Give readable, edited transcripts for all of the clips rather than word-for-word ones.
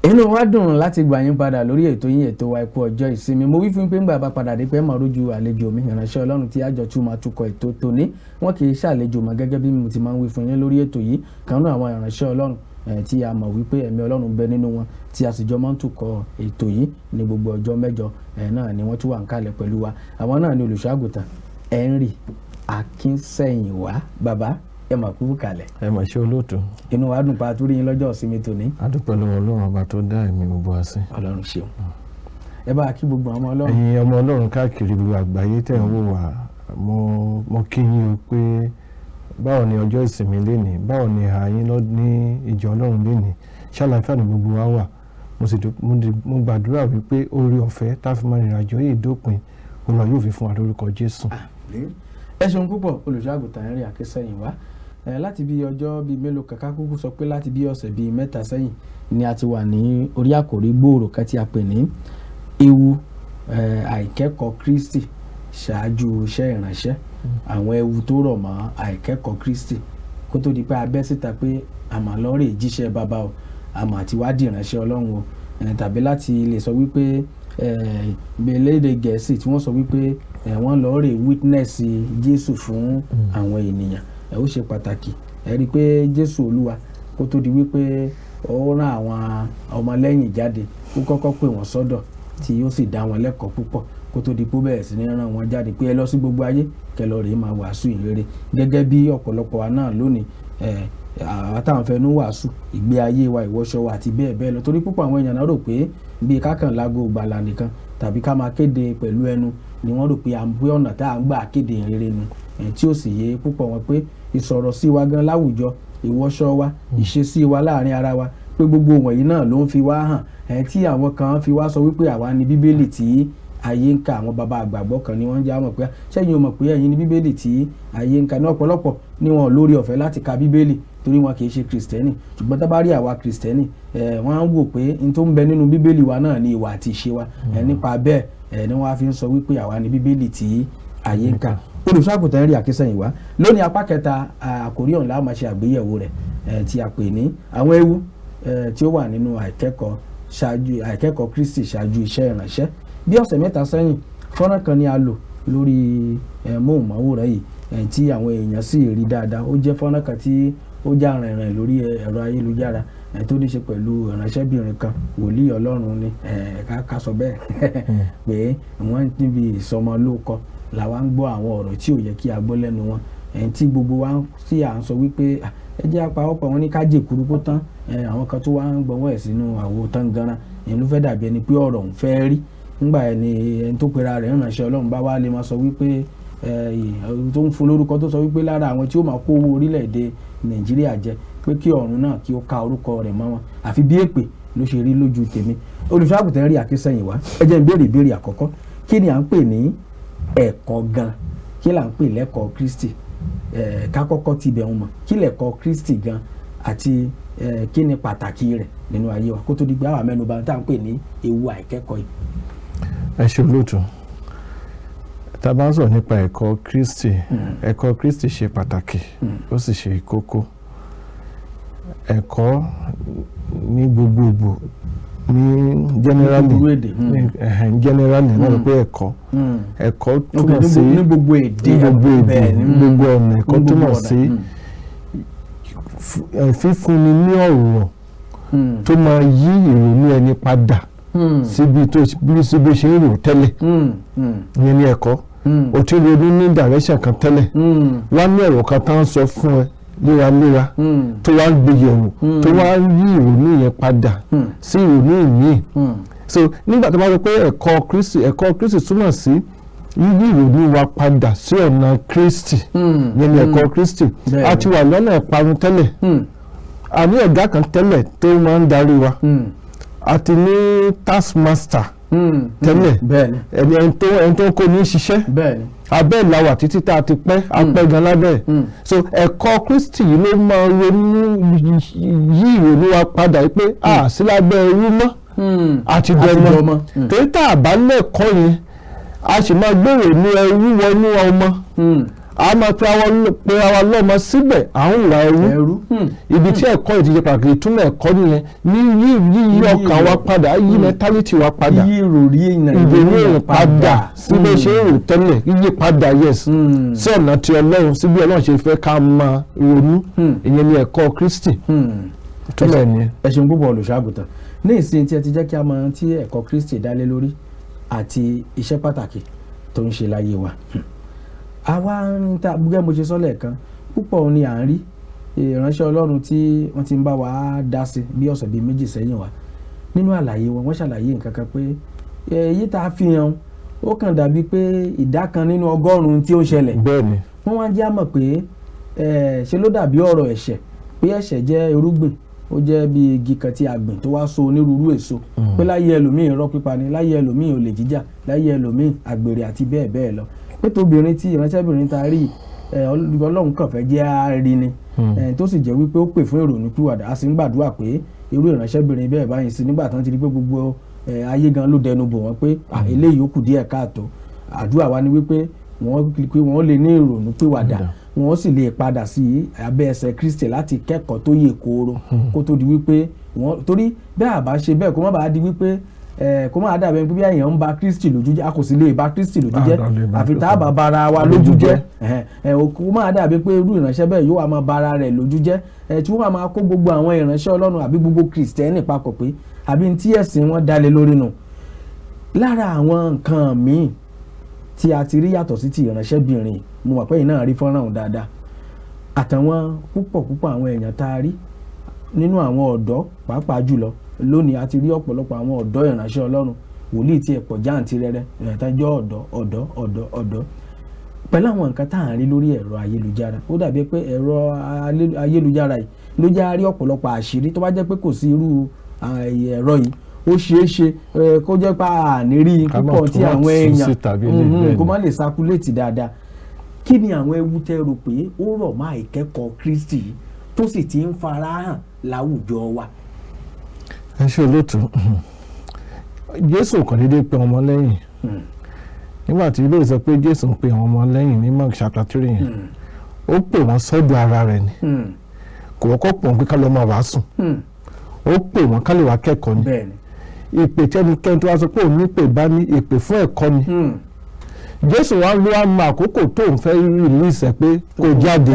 inú wa dùn láti gbà yín padà lórí ètò yín ètò wa EKU ọjọ́ ìsinmi. Mo wí fún pé ńgbà bá padà dé pé máa rójú àlejò mi ìránṣẹ́ Ọlọ́run tí àjọ tún máa tukọ̀ ètò tòní. Wọn kì í ṣàlejò mọ́ gẹ́gẹ́ bí mo ti máa ń wí fún yín lórí ètò yìí. Kan náà àwọn ìránṣẹ́ Ọlọ́run tí a mọ̀ wípé ẹ̀mí Ọlọ́run bẹ nínú wọn tí a sì jọ máa ń tukọ̀ ètò yìí ní gbogbo ọjọ́ mẹ́jọ náà ni wọ́n tún wà ń kalẹ̀ pẹ̀lú wa. Àwọn náà ni Olùṣọ́ àgùntàn Henry Akinsehinwa. Bàbá ẹ mà kú kalẹ̀. Ẹ mà ṣe olóòtú. Inú wa dùn pa torí yín lọ́jọ́ ìsinmi tòní. A dúpẹ́ lọ́wọ́ Ọlọ́run ọba tó dá ẹ̀mí gbogbo wa sí. Ọlọ́run ṣeun. Ẹ bá kí gbogbo ọmọ Ọlọ́run. Ẹ̀yin ọmọ Ọlọ́run káàkiri gbogbo àgbáyé tẹ̀ ń wò wá, mo kí yín o pé báwo ni ọjọ́ ìsinmi lénìí, báwo ni ààyín lọ ní ìjọ Ọlọ́run lénìí, ṣàlàáfíà ni gbogbo wa wà. Mo gbàdúrà wípé oore ọ̀fẹ́ tá fi máa rìnrìn àjò yìí dópin Olúwa yóò fi fún wa lórúkọ Jésù. Ẹ ṣeun púpọ̀ Olùṣọ́ àgùntàn Henry Akinsehinwa. Láti bí ọjọ́ bíi mélòó kan kúkú sọ pé láti bí ọ̀sẹ̀ bíi mẹ́ta sẹ́yìn ni a ti wà ní orí àkòrí gbòòrò kan tí a pè ní ewu àìkẹ́kọ̀ọ́ Kristi ṣáájú iṣẹ́ ìránṣẹ́. Àwọn ewu tó rọ̀ mọ́ àìkẹ́kọ̀ọ́ Kristi kó tó di pé a bẹ́ síta pé àmọ́ lọ́ọ̀rẹ́ jíṣẹ́ bàbá o, àmọ́ àti wádìí ìránṣẹ́ Ọlọ́run o, tàbí láti lè sọ wípé lédè Gẹ̀ẹ́sì tí wọ́n sọ wípé wọ́n lọ́ọ̀rẹ́ witness Jésù fún àwọn ènìyàn. Ó ṣe pàtàkì ẹ rí i pé Jésù Olúwa kó tó di wípé ó rán àwọn ọmọlẹ́yìn jáde ó kọ́kọ́ pè wọ́n sọ́dọ̀ tí ó sì dá wọn lẹ́kọ̀ọ́ púpọ̀ kó tó di pé bẹ̀rẹ̀ sí ní rán wọn jáde pé ẹ lọ sí gbogbo ayé kẹ́ lọ rèé máa wàásù ìrere. Gẹ́gẹ́ bí ọ̀pọ̀lọpọ̀ wa náà lónìí àwọn táwọn fẹ́ nú wàásù ìgbé ayé wa ìwọṣọ wa àti bẹ́ẹ̀ bẹ́ẹ̀ lọ torí púpọ̀ àwọn èèyàn náà rò pé bí kákan lágo gbàlà nìkan tàbí ká máa kéde pẹ̀lú ẹnu ni wọ́n rò pé à ń gbé ọ̀nà tá à ń gbà kéde ìrere nu tí ó sì yé púpọ̀ wọn pé ìsọ̀rọ̀ sí wa gan láwùjọ ìwọṣọ wa ìṣesí wa láàrin ara wa pé gbogbo wọ̀nyí náà ló ń fi wá hàn tí àwọn kan fi wá sọ wípé àwa ni Bíbélì tí ayé ń ka. Àwọn bàbá àgbàgbọ́ kan ni wọ́n ń já mọ̀ pé ṣẹ́yìn o mọ̀ pé ẹ̀yin ni Bíbélì tí ayé ń ka. Ní ọ̀pọ̀lọpọ̀ ni wọn lórí ọ̀fẹ́ láti ka Bíbélì torí wọn kì í ṣe Kristẹni, ṣùgbọ́n tá bá rí àwa Kristẹni wọ́n á wò pé n tó ń bẹ nínú Bíbélì wa náà ni ìwà àti ìṣe wa. Nípa bẹ́ẹ̀ ni wọ́n á fi ń sọ wípé àwa ni Bíbélì tí ayé ń ka. Olùṣọ́ àgùntàn Henry Akinsehinwa lónìí apá kẹta àkórí ọ̀hún la máa ṣe àgbéyẹ̀wò rẹ̀ tí a pè ní àwọn ewu tí ó wà nínú àìkẹ́kọ̀ọ́ Kristi ṣáájú iṣẹ́ ìránṣẹ́. Bí ọ̀sẹ̀ mẹ́ta sẹ́yìn fọ́nrán kan ni a lò lórí móhùnmáwòrán yìí tí àwọn èèyàn sì rí dáadáa. Ó jẹ́ fọ́nrán kan tí ó já rìnrìn lórí ẹ̀rọ ayélujára tó ní ṣe pẹ̀lú ìránṣẹ́bìnrin kan wòlíì Ọlọ́run ni ká sọ bẹ́ẹ̀ pé wọ́n níbi ìsọmọlórúkọ làwa ń gbọ́ àwọn ọ̀rọ̀ tí ò yẹ kí a gbọ́ lẹ́nu wọn tí gbogbo wa tí à ń sọ wípé ẹ jẹ́ apáwọ́pọ̀ wọn ní ká jẹ́ kúrúkú tán àwọn kan tó wá ń gbọ́wọ́ ẹ̀ sínú àwo tán ganan ló fẹ́ dàbí ẹni pé ọ̀rọ̀ ń fẹ́ rí ńgbà ẹni tó pera rẹ̀ ìránṣẹ́ Ọlọ́run bá wá lè máa sọ wípé tó ń fún lórúkọ tó sọ wípé lára àwọn tí ó máa kó owó orílẹ̀-èdè Nàìjíríà jẹ pé kí ọ̀run náà kí ó ka orúkọ rẹ̀ mọ́ wọn àfi bí èpè ló ṣe rí lójú tèmi. Olùṣọ́ àgùntàn Henry Akinsehinwa ẹ jẹ́ n béèrè ìbéèrè àkọ́kọ́ kí ni à ń pè ní ẹ̀kọ́ gan, kí là ń pè lẹ́kọ̀ọ́ Kristi ká kọ́kọ́ ti bẹ̀ wọn mọ̀ kí lẹ́kọ̀ọ́ Kristi gan àti kí ni pàtàkì rẹ̀ nínú ayé wa kó tó di pé àwọn mẹ́nubà tá à ń pè ní ewu àìkẹ́kọ̀ọ́ yìí. Ẹ ṣe olóòtú. Tá a bá ń sọ̀rọ̀ nípa ẹ̀kọ́ Kristi ṣe pàtàkì ó sì ṣe kókó. Ẹ̀kọ́ ní gbogbogbò ní generally náà ló pé ẹ̀kọ́ túmọ̀ sí ní gbogbo èdè ní gbogbo ọ̀nà ẹ̀kọ́ túmọ̀ sí fífúnni ní ọ̀rọ̀ tó máa yí ìrònú ẹni padà síbi ṣe ń rò tẹ́lẹ̀ ìyẹn ní ẹ̀kọ́. O ti ronú ní direction kan tẹ́lẹ̀ wá ní ọ̀rọ̀ kan tá ń sọ fún ẹ léraléra tó wá ń gbéyẹ̀wò tó wá ń yí ìrònú yẹn padà sí ìrònú ìmíì. So nígbà tó bá sọ pé ẹ̀kọ́ Kristi túmọ̀ sí yíyí ìrònú wa padà sí ọ̀nà Kristi yẹn ní ẹ̀kọ́ Kristi. A ti wà lọ́nà ìparun tẹ́lẹ̀ a ní ọ̀gá kan tẹ́lẹ̀ tó máa ń darí wa a ti ní taskmaster tẹ́lẹ̀ ẹni tó ń kó ní ṣiṣẹ́ abẹ́ ìlàwà títí tá a ti pẹ́ apẹ́ gan lábẹ́ so ẹ̀kọ́ Kristi yìí ló máa ronú yí ìrònú wa padà pé a sí lábẹ́ ẹrú mọ́ àti dọmọ torí tá a bá lẹ́kọ̀ọ́ yẹn a sì máa gbèrò ní ẹrú wọnú ọmọ a máa pe ara lọ́mọ síbẹ̀ à ń wà ẹrú ibi tí ẹ̀kọ́ ìdíje pàtàkì ìtumọ̀ ẹ̀kọ́ nìyẹn ní yí ọkàn wa padà yí mẹ́tálítì wa padà yí ìròrí padà síbi ṣe ń rò tẹ́lẹ̀ yíyí padà yes sí ọ̀nà tí Ọlọ́run síbi Ọlọ́run ṣe fẹ́ ká máa ronú ìyẹn ní ẹ̀kọ́ Kristi ìtumọ̀ ẹ̀ nìyẹn. ẹ ṣeun púpọ̀ olùṣọ́àgùtàn ní ìsìn tí ẹ ti jẹ́ kí a mọ tí ẹ̀kọ́ Kristi dálé lórí àti iṣẹ́ pàtàkì tó ń ṣe láyé wa. àwa ń ta gẹ́gẹ́ mo ṣe sọ lẹ́ẹ̀kan púpọ̀ ni à ń rí ìránṣẹ́ Ọlọ́run tí wọ́n ti ń bá wa dá sí bí ọ̀sẹ̀ bíi méjì sẹ́yìn wa nínú àlàyé wọn wọ́n ṣàlàyé nǹkan kan pé èyí tá a fi hàn ó kàn dàbí pé ìdá kan nínú 100 tí ó ń ṣẹlẹ̀. bẹ́ẹ̀ni. wọ́n wá ń jẹ́ àmọ̀ pé ṣe ló dàbí ọ̀rọ̀ ẹ̀ṣẹ̀ pé ẹ̀ṣẹ̀ jẹ́ irúgbìn ó jẹ́ bí igi kan tí a gbìn tó wá so onírúurú èso pé láyé ẹlòmíì irọ́ pípa ni láyé ẹlòmíì olè jíjà láyé ẹlòmíì àgbèrè àti bẹ́ẹ̀ bẹ́ẹ̀ lọ pé tóbìnrin tí ìránṣẹ́bìnrin ta rí Ọlọ́run kàn fẹ́ jẹ́ àárí ni tó sì jẹ́ wípé ó pè fún ìrònú pìwàdà a sì ń gbàdúrà pé irú ìránṣẹ́bìnrin bẹ́ẹ̀ báyìí sí nígbà tán ti rí pé gbogbo ayé gan ló dẹnu bò wọ́n pé eléyìí ó kù díẹ̀ káàtó àdúrà wa ni wípé wọ́n lè ní ìrònú pìwàdà wọ́n sì lè padà sí abẹ́ ẹsẹ̀ Kristi láti kẹ́kọ̀ọ́ tó yè kooro kó tó di wípé torí bẹ́ẹ̀ àbá ṣe bẹ́ẹ̀ kó má bàa di wípé kó má dàbẹ̀ pé bí èèyàn ń ba Kristi lójú jẹ́ a kò sì lè ba Kristi lójú jẹ́ àfi tá a bá bara wa lójú jẹ́ kó má dàbẹ̀ pé irú ìránṣẹ́ bẹ́ẹ̀ yóò wá máa bara rẹ̀ lójú jẹ́ tí wọ́n máa kó gbogbo àwọn ìránṣẹ́ Ọlọ́run àbí gbogbo Kristẹni papọ̀ pé àbí tí ẹ̀sìn wọn dálé lórí nù. lára àwọn nǹkan míì tí a ti rí yàtọ̀ sí ti ìránṣẹ́bìnrin mo mọ̀ pé yìí náà rí fọ́nrán òun dáadáa àtàwọn púpọ̀ àwọn èèyàn tá a rí nínú àwọn ọ̀dọ́ pàápàá jùlọ lónìí a ti rí ọ̀pọ̀lọpọ̀ àwọn ọ̀dọ́ ìránṣẹ́ Ọlọ́run wòlíì tí ẹ pọ̀ jáǹtì rẹ̀rẹ̀ ìrìntàjọ́ ọ̀dọ́ pẹ̀lú àwọn nǹkan tá à ń rí lórí ẹ̀rọ ayélujára ó dàbí pé ẹ̀rọ ayélujára yìí ló já rí ọ̀pọ̀lọpọ̀ àṣírí tó bá jẹ́ pé kò sí irú ẹ̀rọ yìí ó ṣeé ṣe kó jẹ́ pé àní rí púpọ̀ tí àwọn èèyàn kó má lè sakuléètì dáadáa. Kí ni àwọn ewu tẹ́ rò pé ó rọ̀ mọ́ ìkẹ́kọ̀ọ́ Kristi tó sì ti ń farahàn láwùjọ wa? ẹ ṣe olóòtú Jésù kàn déédéé pe ọmọ lẹ́yìn nígbà tí ilé sọ pé Jésù ń pe àwọn ọmọ lẹ́yìn ní Mark chapter 3 yẹn ó pè wọ́n sọ́dọ̀ ara rẹ̀ ni kò wọ́pọ̀ pọ̀ pé ká lọ́ máa wàásù ó pè wọ́n ká lè wá kẹ́kọ̀ọ́ ni ìpè tẹ́nikẹ́ni tó wá sọ pé òun ní pè bá ní ìpè fún ẹ̀kọ́ ni Jésù wá ló wá mọ àkókò tó ń fẹ́ rìlíìsì ẹ̀ pé kò jáde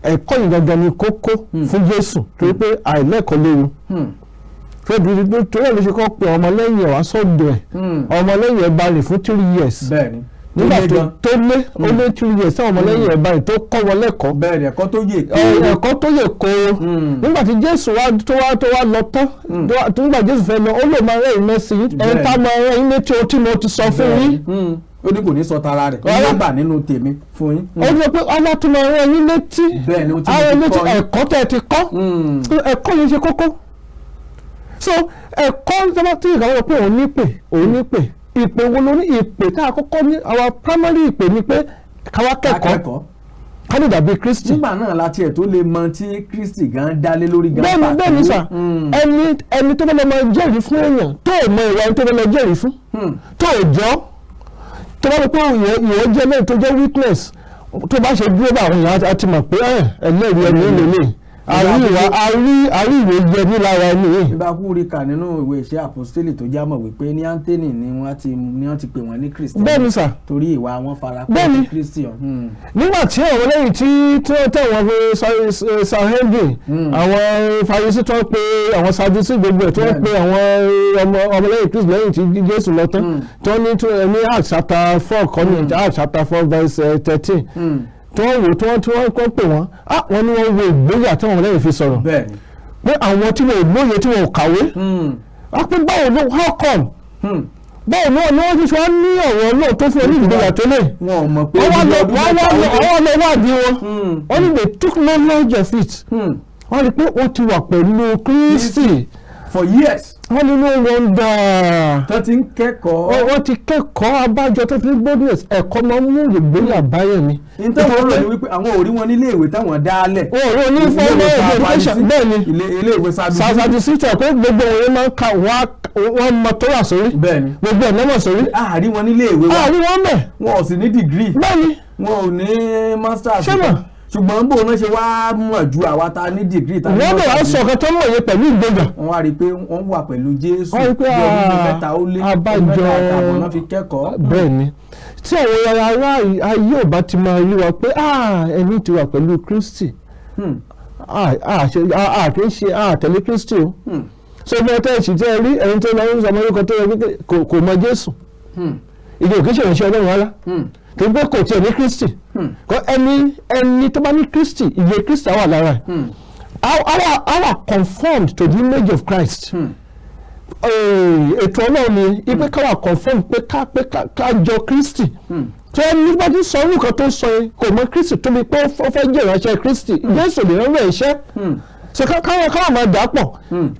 ẹ̀kọ́ yìí gangan ni kókó fún Jésù torí pé àìlẹ́kọ̀ọ́ léwu fẹ́ẹ́ tó yẹ ló ṣe kọ́ pé ọmọlẹ́yìn ẹ̀ wá sọ́dọ̀ ẹ̀ ọmọlẹ́yìn ẹ̀ bá rìn fún 3 years nígbà tó lé 3 years táwọn ọmọlẹ́yìn ẹ̀ bá rìn tó kọ́ wọn lẹ́kọ̀ọ́ ẹ̀kọ́ tó yè kóró nígbà tí Jésù tó wá lọ tán nígbà Jésù fẹ́ lọ ó lè máa rẹ́ ìmẹ́sì ẹ̀ tá máa rẹ́ ilé tí mo ti sọ fún yín ó ní kò ní sọ tara rẹ̀ ó gbà nínú tèmi fún yín. ó ní pé ọlá tó máa rẹ́ yín létí àwọn létí ẹ̀kọ́ tẹ̀ ti kọ́ ẹ̀kọ́ yìí ṣe kókó so ẹ̀kọ́ tí ìgbàlódé pé òun ní pè ìpè wo ló ní ìpè tá a kọ́kọ́ ní our primary ìpè ni pé káwá kẹ́kọ̀ọ́ ká lè dàbí Kristi. nígbà náà láti ẹ̀ tó lè mọ tí Kristi gan dálé lórí gan pàtó. bẹ́ẹ̀ni sà ẹni tó bá lọ máa jẹ́rìí fún èèyàn tó mọ ìwà ẹni tó bá lọ jẹ́rìí fún tó jọ́ tó bá lọ pé ìwọ jẹ́ lẹ́yìn tó jẹ́ witness tó bá ṣe dúró bá àwọn èèyàn àti mọ̀ pé ẹlẹ́rìí ẹni lélẹ̀ àrí ìwé jẹ ní lára ẹni yìí. ìbákú rí kà nínú ìwé iṣẹ́ àpòstélì tó jámọ̀ wípé ní Áńtẹ́nì ni wọ́n ti pè wọ́n ní Kristi. bẹ́ẹ̀ni sà. torí ìwà wọn fara pẹ́ ní Kristi. nígbà tí àwọn lẹ́yìn tí wọ́n tẹ̀ wọ́n fi Sanhedrin àwọn Farisí tó ń pe àwọn Sadusí gbogbo ẹ̀ tó ń pe àwọn ọmọlẹ́yìn Kristi lẹ́yìn tí Jésù lọ tán tó ní Acts chapter 4 kọ́ni Acts chapter 4 verse 13 tí wọ́n wò tí wọ́n kọ́ pè wọ́n wọ́n ní wọ́n wo ìgbóyà tí wọ́n lẹ́yìn fi sọ̀rọ̀ pé àwọn tí wọ́n lóye tí wọ́n kàwé pé báwo ló how come báwo náà ni wọ́n ti sọ ní ọ̀rọ̀ náà tó fún ẹni ìgbóyà tó lè wọ́n lọ wádìí wọn wọ́n ní they took knowledge of it wọ́n rí pé wọ́n ti wà pẹ̀lú Kristi for years. wọ́n ní no wonder. tó ti ń kẹ́kọ̀ọ́. wọ́n ti kẹ́kọ̀ọ́ abájọ tó fi boldness ẹ̀kọ́ máa ń mú ìgbéyà báyẹ̀ ni. nítorí wọn lọ ní wípé àwọn ò rí wọn nílé ìwé táwọn dálẹ̀. wọn ò rí wọn ní fọ́nrán education bẹ́ẹ̀ ni ilé ìwé Sadusí pé gbogbo òwe máa ń ka wọ́n mọ tó wà sórí bẹ́ẹ̀ni gbogbo ẹ̀ lọ́mọ sórí. àárín wọn nílé ìwé wa àárín wọn bẹ̀. wọn ò sì ní dìgírì bẹ́ẹ̀ni wọn ò ní masters ṣé ṣùgbọ́n bó náà ṣe wá mọ̀ ju àwa ta ní dìgírì ta ní wọ́n bẹ̀ wá sọ ọ̀kan tó mọ̀ yẹn pẹ̀lú ìgbéga. wọ́n wá rí i pé wọ́n wà pẹ̀lú Jésù wọ́n rí i pé mẹ́ta ó lé abájọ mẹ́ta àtàwọn náà fi kẹ́kọ̀ọ́. bẹ́ẹ̀ni tí àwọn ará ayé ò bá ti máa rí wa pé ẹni ti wà pẹ̀lú Kristi kì í ṣe àtẹ̀lé Kristi o so bí ẹ tẹ́ ẹ sì tẹ́ ẹ rí ẹni tó lọ ń sọ ọmọ orúkọ tó yẹ kò mọ Jésù ìjọ òkè ṣe ìrìnsẹ̀ Ọlọ́run rárá tó ń pẹ́ kò tiẹ̀ ní Kristi ẹni tó bá ní Kristi ìyè Kristi wà lára ẹ̀ our conformed to the image of Christ ètò Ọlọ́run ni ipe káwa conformed pé ká jọ Kristi tó ẹni bá ti sọ orúkọ tó sọ yẹn kò mọ Kristi tó bí pé ó fẹ́ jẹ́ ìránṣẹ́ Kristi Jésù lè rán rẹ̀ iṣẹ́ so káwọn máa dà pọ̀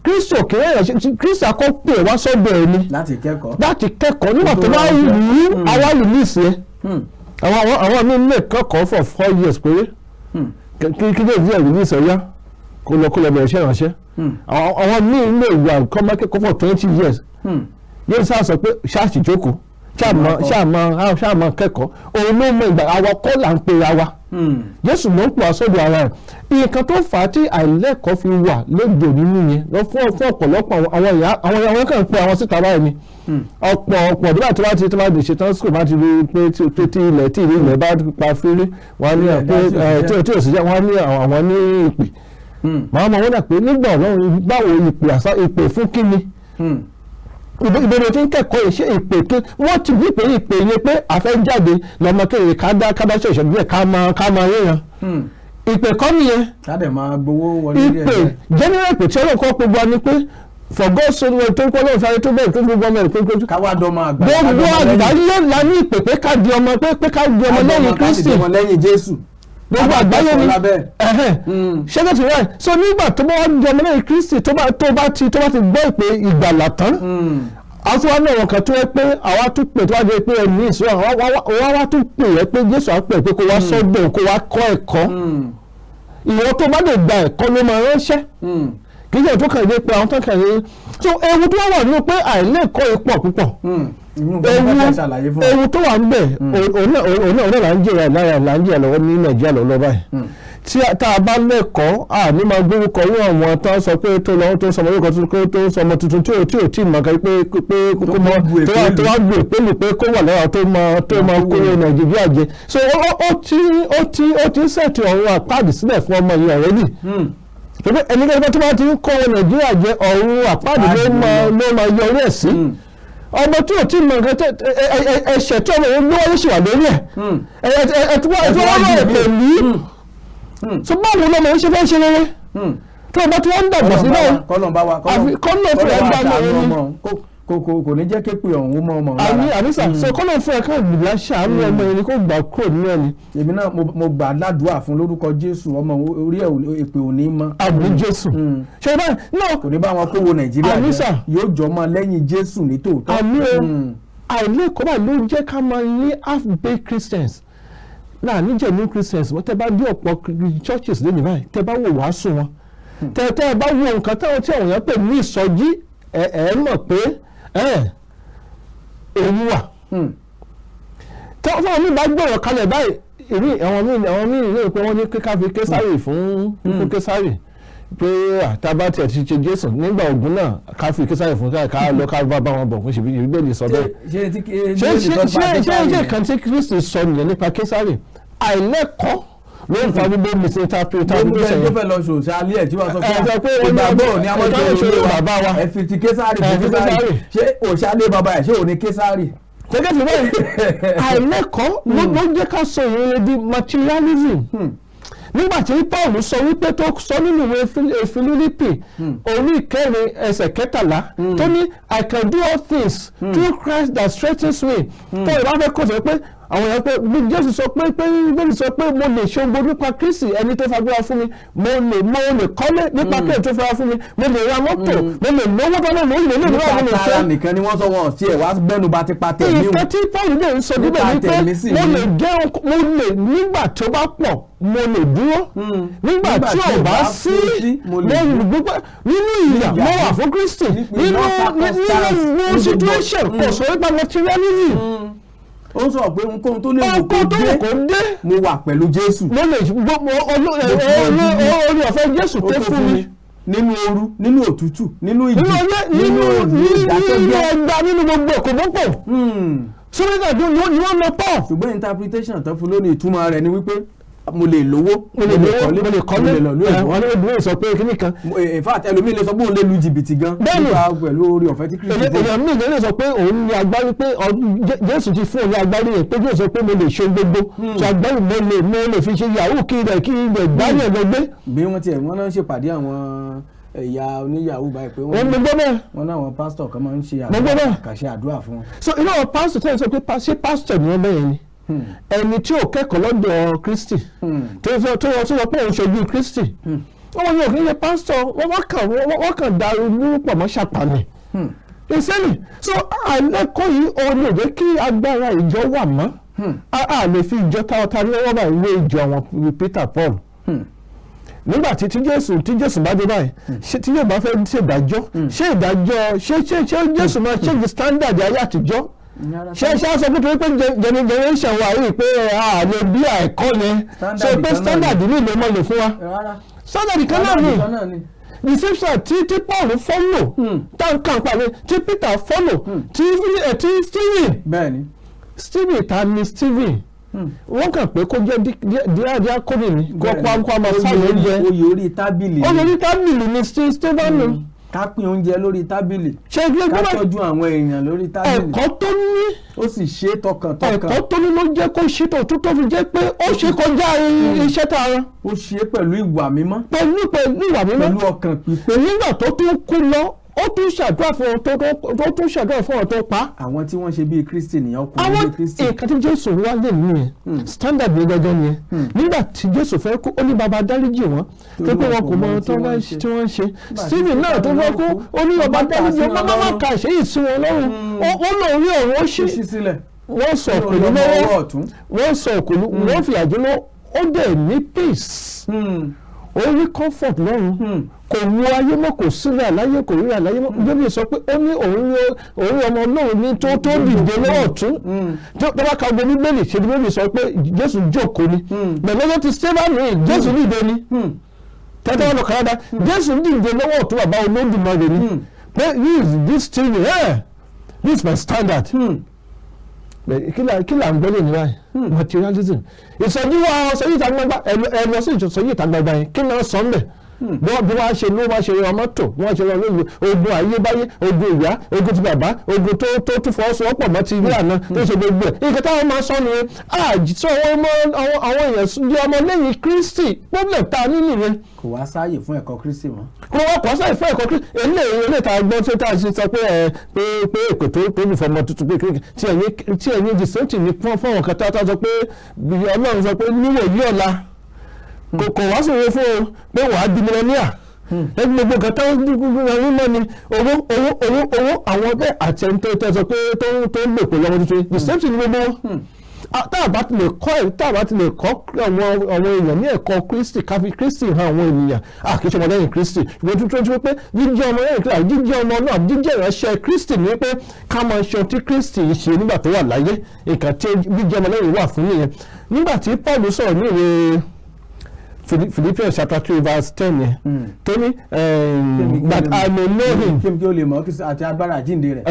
Kristi ò kéré ìránṣẹ́ Kristi akọ́ pè wá sọ́dọ̀ ẹ̀ ni láti kẹ́kọ̀ọ́ nígbà tó bá rí àwa release yẹn àwọn míì lè kẹ́kọ̀ọ́ for 4 years péré kí lè rí release ọ̀yá kó lọ bẹ̀rẹ̀ iṣẹ́ ìránṣẹ́ àwọn míì lè wà kọ́ máa kẹ́kọ̀ọ́ for 20 years yóò sá sọ pé ṣáàṣì jókòó ṣáàmọ kẹ́kọ̀ọ́ òun ló mọ ìgbà àwa kọ́ là ń pera wa Jésù ló ń pè wá sọ́dọ̀ ara rẹ̀ nǹkan tó fà á tí àìlẹ́kọ̀ọ́ fi wà lóde nínú yẹn lọ fún ọ̀pọ̀lọpọ̀ àwọn ìyá kan ń pe àwọn síta báyìí ni ọ̀pọ̀ nígbà tó bá ti ṣe tán school bá ti rí pé tí ilẹ̀ bá pa fírí wọ́n á ní pé tí ò sì jẹ́ wọ́n á ní àwọn ní ìpè màá mọ̀ wọ́n dà pé nígbà Ọlọ́run báwo ìpè fún kíni ìbẹ̀rẹ̀ tí ń kẹ́kọ̀ọ́ ìṣe ìpè ké wọ́n ti bí ìpè yẹn pé àfẹ́jáde lọ́mọ kéde kádáṣẹ́ ìṣẹ́jú díẹ̀ ká máa ríran ìpè kọ́ nìyẹn káde máa gbowó wọlé díẹ̀ ìpè general ìpè tí Ọlọ́run kọ́ gbogbo ni pé for God so well tó ń kọ́ lóun sáré tó bẹ́ẹ̀ tó gbogbo ọmọ ìpè kojú. káwá dọ́mọ àgbà gbogbo àgbáyé la ní ìpè pé ká di ọmọ lẹ́yìn Kristi lẹ́yìn Jésù gbogbo àgbáyé ni ṣẹ́gẹ́ tí wáyé so nígbà tó bá wá di ọmọ lẹ́yìn Kristi tó bá ti gbọ́ ìpè ìgbàlà tán àwọn wa náà wọn kàn tó yẹ pé àwa tún pè tó wá jẹ pé ẹni ìṣúra wá tún pè yẹ pé Jésù á pè pé kó wá sọ́dọ̀ kó wá kọ́ ẹ̀kọ́ ìwọ tó bá lè gba ẹ̀kọ́ ló máa ránṣẹ́ kì í ṣe tó kàn dé pé àwọn tó kàn dé so ewu tó wà nínú pé àìlẹ́kọ̀ọ́ yìí pọ̀ púpọ̀ ewu tó wà níbẹ̀ òun náà là ń jẹ́ lọ́wọ́ ní Nàìjíríà lọ́wọ́ báyìí tí tá a bá lẹ́kọ̀ọ́ ní máa gbórúkọ ní àwọn tó sọ pé tó lọ́wọ́ tó sọmọ orúkọ tó sọmọ tuntun tí ò tí ì mọ̀ kan pé kókó mọ́ tó wá gbé pélù pé kó wà lọ́wọ́ tó máa kóró Nàìjíríà jẹ so ó ti sẹ̀tì ọ̀run àpáàdì sílẹ̀ fún ọmọ yìí already pé ẹnikẹ́ni tó bá ti ń kó Nàìjíríà jẹ ọ̀run àpáàdì ló máa yọrí ẹ̀ sí ọmọ tí o ti mọ nǹkan ẹ̀ṣẹ̀ tí ọmọ yẹn lọ́wọ́ ṣì wà lórí ẹ̀ tí wọ́n lọ́wọ́ pẹ̀lú so báwo lọmọ yẹn ṣe fẹ́ ṣe rere tí ọba tí wọ́n ń dàgbà sí náà kọ́nà fún ẹ̀ gbà náà ni kò ní jẹ́ képe ọ̀hún mọ́ ọmọ rárá àbísà so kọ́nà fún ẹ̀ káà gbìyà ṣàánú ọmọ yẹn ni kò gbà kúrò nínú ẹ̀ ni. èmi náà mo gbà ládùúà fún lórúkọ Jésù ọmọ orí ẹ̀ èpè ò ní mọ́. àmín Jésù ṣe báyìí náà kò ní bá wọn kówó Nàìjíríà jẹ yóò jọ mọ́ lẹ́yìn Jésù ní tòótọ́. àmín àìlẹ́kọ̀ọ́ báyìí ló ń jẹ́ ká máa ní half-baked Christians náà níjẹ̀ ní Christians wọ́n tẹ́ bá dé ọ̀pọ̀ churches lẹ́yìn báyìí tẹ́ bá wò wàásù wọn tẹ́ bá wo nǹkan táwọn tí àwọn èèyàn pè ní ìsọjí ẹ̀ mọ̀ pé ewu wà táwọn míì bá gbọ̀rọ̀ kalẹ̀ báyìí àwọn míì lè pé wọ́n ní kíkà fi Késárì fún Késárì pé àtàbà tí ẹ ti ṣe Jésù nígbà ogun náà ká fi Késárì fún ká lọ ká bá wọn bọ̀ fún ṣèbí ìbéèrè sọ bẹ́ẹ̀ ṣé kan tí Kristi sọ nìyẹn nípa Késárì àìlẹ́kọ̀ọ́ ló ń fa gbogbo misinterpretation. tó fẹ́ lọ ṣòṣà alẹ́ ẹ̀ tí wọ́n sọ pé ìgbàgbọ́ ní amọ̀tò ìṣòro bàbá wa ẹ fi ti Késárì fún Késárì ṣé òṣàlẹ̀ bàbá ẹ̀ ṣé òní Késárì. gẹ́gẹ́ bí báyìí àìlẹ́kọ̀ọ́ ló jẹ́ ká sọ ìrìn di materialism nígbà tí Paul sọ wípé tó sọ nínú ìwé Fílípì orí ìkẹrin ẹsẹ̀ 13 tó ní I can do all things through Christ that strengthens me tó ìbá fẹ́ kó sọ pé àwọn èèyàn pé Jésù sọ pé Bíbélì sọ pé mo lè ṣe ogun nípa Kristi ẹni tó fagbára fún mi mo lè kọ́lé nípa Kristi tó fagbára fún mi mo lè ra mọ́tò mo lè lówó tọ́lá mo lè lè nípa tara nìkan ni wọ́n sọ wọn tí ẹ̀ wá gbẹ́nu bá ti pa tẹ̀mí o. ìfẹ́ tí Paul lè ń sọ níbẹ̀ ni pé mo lè nígbà tó bá pọ̀ mo lè dúró nígbà tí ò bá sí mo lè dúpẹ́ nínú ìyà mo wà fún Kristi nínú situation kò sọ nípa materialism. Ó ń sọ pé ohunkóhun tó lè wù kó dé mo wà pẹ̀lú Jésù. mo lè orí ọ̀fẹ́ Jésù tó fún mi. Nínú ooru nínú òtútù nínú ìjì nínú ìdákẹ́jẹ́ nínú gbogbo ẹ̀kọ́ púpọ̀. sọ́dọ̀ ni wọ́n lọ pọ̀. ṣùgbọ́n interpretation tó fún lónìí ìtumọ̀ rẹ̀ ni wípé mo lè lówó mo lè kọ́lé wọn ní ìdúró sọ pé kíní kan. in fact ẹlòmíì lè sọ pé òun lè lu jìbìtì gan. nípa pẹ̀lú orí ọ̀fẹ́ tí Kristi fún. èèyàn míì lè sọ pé òun ní agbárí pé Jésù ti fún òun ní agbárí yẹn pé Jésù sọ pé mo lè ṣe gbogbo tí agbárí mo lè fi ṣe yahoo kí ilẹ̀ gbárí ẹ̀ gbẹgbẹ́. bí wọ́n náà ń ṣèpàdé àwọn ẹ̀yà oníyàwó báyìí pé wọ́n náà àwọn pásítọ̀ kan máa ń ṣe àkàṣe àdúrà fún wọn. so inú àwọn pásítọ̀ tẹ́lẹ̀ sọ pé ṣé pásítọ̀ ni wọ́n bẹ́yẹn ni ẹni tí ò kẹ́kọ̀ọ́ lọ́dọ̀ Kristi tó wọ́n sọ pé òun ṣojú Kristi wọ́n yóò kí n ṣe pásítọ̀ wọ́n kàn da olúpọ̀ mọ́ ṣàpàmì ìsẹ́lì so àìlẹ́kọ̀ọ́ yìí òun lè jẹ́ kí agbára ìjọ wà mọ́ a lè fi ìjọ táwọn lọ́wọ́ bá ìwé ìjọ wọn Peter Paul nígbà tí Jésù bá dé báyìí tí yóò bá fẹ́ ṣèdájọ́ ṣé Jésù máa change standard ayé àtijọ́ ṣe sọ pé generation wa rí i pé àlè bí ẹ̀kọ́ yẹn ṣe pé standard ní ìlú mọ́ lè fún wa standard kan náà ni reception tí Paul follow tankan pàdé tí Peter follow tí Stephen ta ni Stephen wọ́n kàn pé kó jẹ́ díákónì ni kó a máa fáwọn oúnjẹ oyè orí tábìlì ni Stephen ká pín oúnjẹ lórí tábìlì ká tọ́jú àwọn èèyàn lórí tábìlì ẹ̀kọ́ tó ní ó sì ṣe tọkàntọkàn ẹ̀kọ́ tó ní ló jẹ́ kó ṣe tó fi jẹ́ pé ó ṣe kọjá iṣẹ́ tààrà ó ṣe pẹ̀lú ìwà mímọ́ pẹ̀lú ìwà mímọ́ pẹ̀lú ọkàn pípé nígbà tó tún kú lọ ó tún ṣàdúrà fún ọ tó pa. àwọn tí wọ́n ṣe bíi Kristi nìyẹn ọkùnrin bíi Kristi. àwọn nǹkan tí Jésù wá lè mú yẹn standard ní gẹ́gẹ́ yẹn nígbà tí Jésù fẹ́ kú ó ní bàbá dáríjì wọn tó pé wọn kò mọ tí wọ́n ń ṣe Stephen náà tó fẹ́ kú ó ní bàbá dáríjì wọn má ka ìṣẹ́yìí sí wọn lọ́rùn ó lọ rí ọ̀run ó ṣí wọ́n sọ òkèlú lọ́wọ́ wọ́n sọ òkèlú wọ́n fi àjọ lọ ó dẹ̀ ní peace ó rí comfort lọ́run kò wo ayé mọ́ kò síra láyé kò ríra láyé mọ́ bíbélì sọ pé ó ní òun ọmọ Ọlọ́run ní tó dìde lọ́wọ́ ọ̀tún tó bá ka gbogbo bíbélì ṣe bíbélì sọ pé Jésù jókòó ni pẹ̀lú ọjọ́ ti Stephen rìn Jésù dìde ni tẹ́tẹ́ wọn lọ kàrádà Jésù dìde lọ́wọ́ ọ̀tún bàbá Olódùmarè ni pé this thing this is my standard kí là ń gbọ́dọ̀ ní báyìí materialism ìsọjí ìta gbangba ẹ lọ sí ìsọjí ìta gbangba yẹn kí náà sọ ń bẹ̀ bí wọ́n ṣe ló wá ṣe ọmọ tó wọ́n ṣe wọn lóògùn ogun ayébáyé ogun ìyá ogun ti bàbá ogun tó tún fọwọ́sowọ́pọ̀ mọ́ ti ilé àná tó ṣe gbogbo ẹ̀ nǹkan táwọn máa sọ nìyẹn àjìtọ́ àwọn èèyàn di ọmọ lẹ́yìn Kristi problem ta nínú yẹn. kò wá sáàyè fún ẹ̀kọ́ Kristi mọ́. kò sáàyè fún ẹ̀kọ́ Kristi eléyìí tá a gbọ́ tí tá a ṣe sọ pé èkó tó ní fọmọ tuntun pé tí ẹ̀yin dìsẹ́ntì ní fún ọ̀kan tá a sọ pé Ọlọ́run sọ pé níwò yí ọ̀la kò wá sòro fún o pé wàá di mílíọ̀nìà ẹni gbogbo nǹkan tó ń mọ́ ni owó àwọn bẹ́ẹ̀ àti ẹni tó sọ pé tó ń lò pé lọ́wọ́ tuntun the same thing ni gbogbo tá a bá ti lè kọ́ àwọn èèyàn ní ẹ̀kọ́ Kristi káfí Kristi hàn àwọn ènìyàn kì í ṣe ọmọlẹ́yìn Kristi ìwé tuntun pé jíjẹ́ ọmọlẹ́yìn Kristi jíjẹ́ ọmọ náà jíjẹ́ ìránṣẹ́ Kristi ní pé ká máa ṣe tí Kristi ṣe nígbà tó wà láyé nǹkan tí jíjẹ́ ọmọlẹ́yìn wà fún nìyẹn nígbà tí Paul sọ̀rọ̀ ní ìwé Philippians chapter 3 verse 10 yẹn tó ní that I may know him kí o lè mọ̀ àti agbára àjíǹde rẹ̀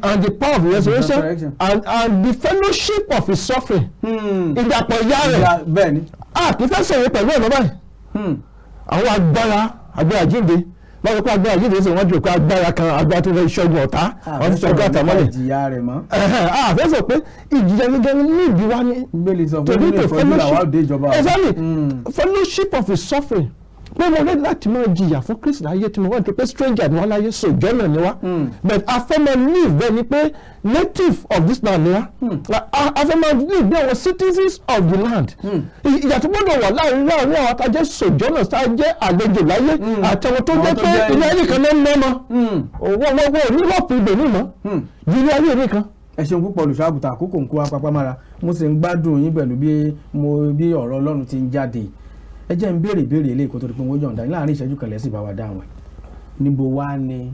and the power of his resurrection and the fellowship of his suffering ìdàpọ̀ ìyà rẹ̀ bẹ́ẹ̀ni kì í fẹ́ sọ̀rọ̀ pẹ̀lú ọ̀nà báyìí àwọn agbára àjíǹde báwo pé agbára yìí lóṣèlú wọn jù pé agbára kan agbára tó fẹ́ ṣẹ́gun ọ̀tá wọn ti ṣẹ́gun àtàmọ́lẹ̀ ìjìyà rẹ̀ mọ́. àfẹ́ sọ pé ìjìyà gẹ́gẹ́ ní ìdí wa ní torí tó fellowship exactly fellowship of his suffering pé mo rẹ́ láti máa jìyà fún Kristi láyé tí mo wá ní pé stranger ni wọ́n láyé sojourner ni wá but afẹ́mọ̀ live bẹ́ẹ̀ ni pé native of this land ni wá afẹ́mọ̀ live bí àwọn citizens of the land ìyàtọ̀ gbọ́dọ̀ wà láàrin àwọn àtàjẹ́ sojourners tá a jẹ́ àlejò láyé àti àwọn tó jẹ́ pé ilé ayé kan náà ń mọ́ wọ́n ní lọ́ọ̀pù ibẹ̀ ní mọ́ ju ilé ayé nìkan. ẹ ṣeun púpọ̀ olùṣọ́àgùtàn àkókò ń kó wa papá mára mo sì ń gbádùn yín pẹ̀lú bí ọ̀rọ̀ Ọlọ́run ti ń jáde ẹ jẹ́ ń béèrè eléyìí kó tó di pé wọ́n yọ̀ǹda láàrin ìṣẹ́jú kan lẹ́sìn bá wa dáhùn ẹ̀ níbo wá ni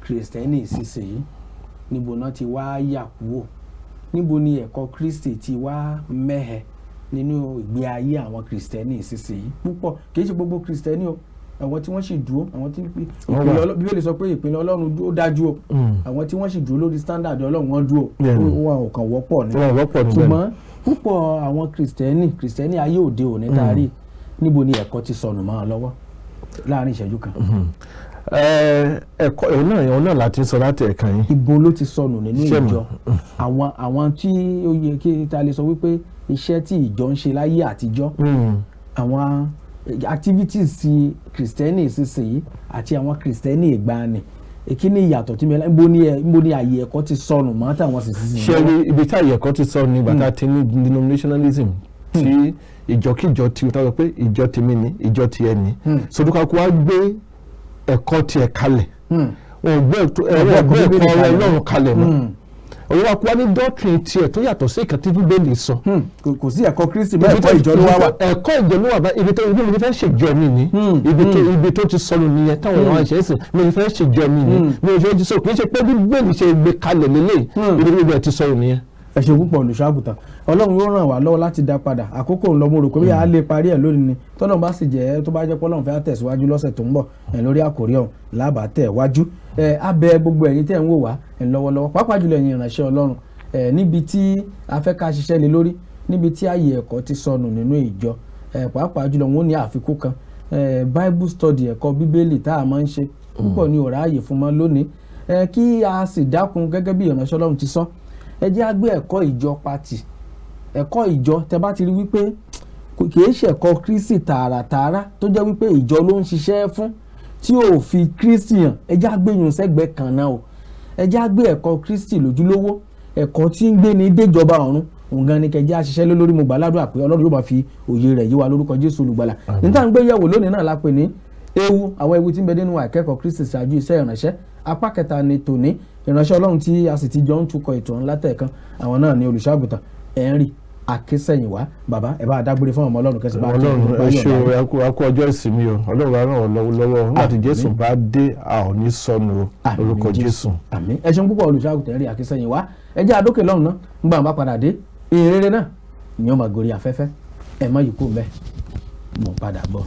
kìrìsìtẹ́nì ìsinsìn yìí níbo náà ti wá yà kúrò níbo ni ẹ̀kọ́ Kristi ti wá mẹ́hẹ nínú ìgbé ayé àwọn kìrìsìtẹ́nì ìsinsìn yìí púpọ̀ kì í ṣe gbogbo kìrìsìtẹ́nì o àwọn tí wọ́n sì dúró àwọn tí Bíbélì sọ pé ìpínlẹ̀ Ọlọ́run ó dájú o àwọn tí wọ́n sì dúró lórí standard Ọlọ́run wọ́n dúró wọn ò kàn wọ́pọ̀ ní ṣùgbọ́n púpọ̀ àwọn kìrìsìtẹ́nì ayé òde òní taari níbo ni ẹ̀kọ́ ti sọnù mọ́ ọ lọ́wọ́ láàrin ìṣẹ́jú kan. ẹ̀kọ́ ìwọ̀n náà láti sọ láti ẹ̀kan yìí. ibo ló ti sọnù nínú ìjọ àwọn tí ó yẹ kí ta lè sọ wípé iṣẹ́ tí ìjọ ń ṣe láyé àtijọ́ àwọn activities ti kìrìsìtẹ́nì ìsinsìnyí àti àwọn kìrìsìtẹ́nì ìgbàanì kí ni ìyàtọ̀ tí mẹ́lá níbo ni àyè ẹ̀kọ́ ti sọnù mọ́ táwọn sì sí. ṣé ibi tí àyè ẹ̀kọ́ ti sọnù ní bàtà tí ní denominationalism tí ìjọkíjọ ti tọ́ pé ìjọ tèmi ni ìjọ tiẹ̀ ni sọdúnkàkú wa gbé ẹ̀kọ́ tiẹ̀ kalẹ̀ wọn gbé ẹ̀kọ́ Ọlọ́run kalẹ̀ mọ́ olùwà kú wa ní doctrine tiẹ̀ tó yàtọ̀ sí ìkàtí Bíbélì sọ. kò sí ẹ̀kọ́ Kristi bẹ́ẹ̀ ẹ̀kọ́ ìjọ ló wá wà. ẹ̀kọ́ ìjọ ló wà bá ibi tó fẹ́ ṣèjọ mi ní ibi tó ti sọnù nìyẹn táwọn ọ̀rọ̀ àṣẹ ẹ̀sìn mi fẹ́ ṣèjọ mi ní mi fẹ́ ti sọ kì í ṣe pé Bíbélì ṣe gbé kalẹ̀ lélẹ̀ ibi ti sọnù nìyẹn. ẹ ṣe púpọ̀ olùṣọ́àgùtàn Ọlọ́run yóò ràn wá lọ́wọ́ láti dá padà àkókò ńlọ mo rò pé a lè parí ẹ̀ lónìí ni tọ́nà bá sì jẹ́ tó bá jẹ́ pé Ọlọ́run fẹ́ tẹ̀síwájú lọ́sẹ̀ tó ń bọ̀ lórí àkòrí ọ̀hún lábàá tẹ̀ wájú abẹ gbogbo ẹ̀yin tẹ̀ ń wò wá lọ́wọ́lọ́wọ́ pàápàá jùlọ ẹ̀yin ìránṣẹ́ Ọlọ́run níbi tí a fẹ́ ká ṣiṣẹ́ lé lórí níbi tí ààyè ẹ̀kọ́ ti sọnù nínú ìjọ pàápàá jùlọ wọn ní àfikún kan Bible study ẹ̀kọ́ Bíbélì tá a máa ń ṣe púpọ̀ ní ọ̀rá ààyè fún mọ́ lónìí kí a sì dákun gẹ́gẹ́ bí ìránṣẹ́ Ọlọ́run ti sọ ẹ jẹ́ á gbé ẹ̀kọ́ ìjọ pati ẹ̀kọ́ ìjọ tẹ bá ti rí wípé kìí ṣe ẹ̀kọ́ Kristi tààràtààrà tó jẹ́ wípé ìjọ ló ń ṣiṣẹ́ fún tí ò fi Kristi hàn ẹ jẹ́ á gbé yun sẹ́gbẹ̀ẹ́ kan náà o ẹ jẹ́ á gbé ẹ̀kọ́ Kristi lójúlówó ẹ̀kọ́ tí ń gbé ní déjọba ọ̀run òun gan ni kẹjẹ́ àṣiṣẹ́ lórí mo gbà ládùúgbà pé Ọlọ́run yóò máa fi òye rẹ̀ yí wa lórúkọ Jésù olùgbàlà níta ń gbé yẹ̀wò lónìí náà la pè ní àwọn ewu tí ń bẹ nínú àìkẹ́kọ̀ọ́ Kristi ṣáájú iṣẹ́ ìránṣẹ́ apá kẹta ni tòní ìránṣẹ́ Ọlọ́run tí a sì ti jọ ń tukọ̀ ètò ńlá tẹ̀kan àwọn náà ni olùṣọ́àgùtàn Henry Akinsehinwa bàbá ẹ bá dágbére fún ọmọ Ọlọ́run kẹsì bá tó Ọlọ́run ẹ ṣe akú ọjọ́ ìsinmi o Ọlọ́run á ràn ọ́ lọ́wọ́ nígbà tí Jésù bá dé a ò ní sọnù orúkọ Jésù. àmín ẹ ṣeun púpọ̀ olùṣọ́àgùtàn Henry Akinsehinwa ẹ jẹ́ àdókè lọ́hùn náà nígbà wọn bá padà dé ìrere náà ni wọ́n máa gorí afẹ́fẹ́ ẹ má yìí kú mẹ́ mọ̀ padà bọ̀.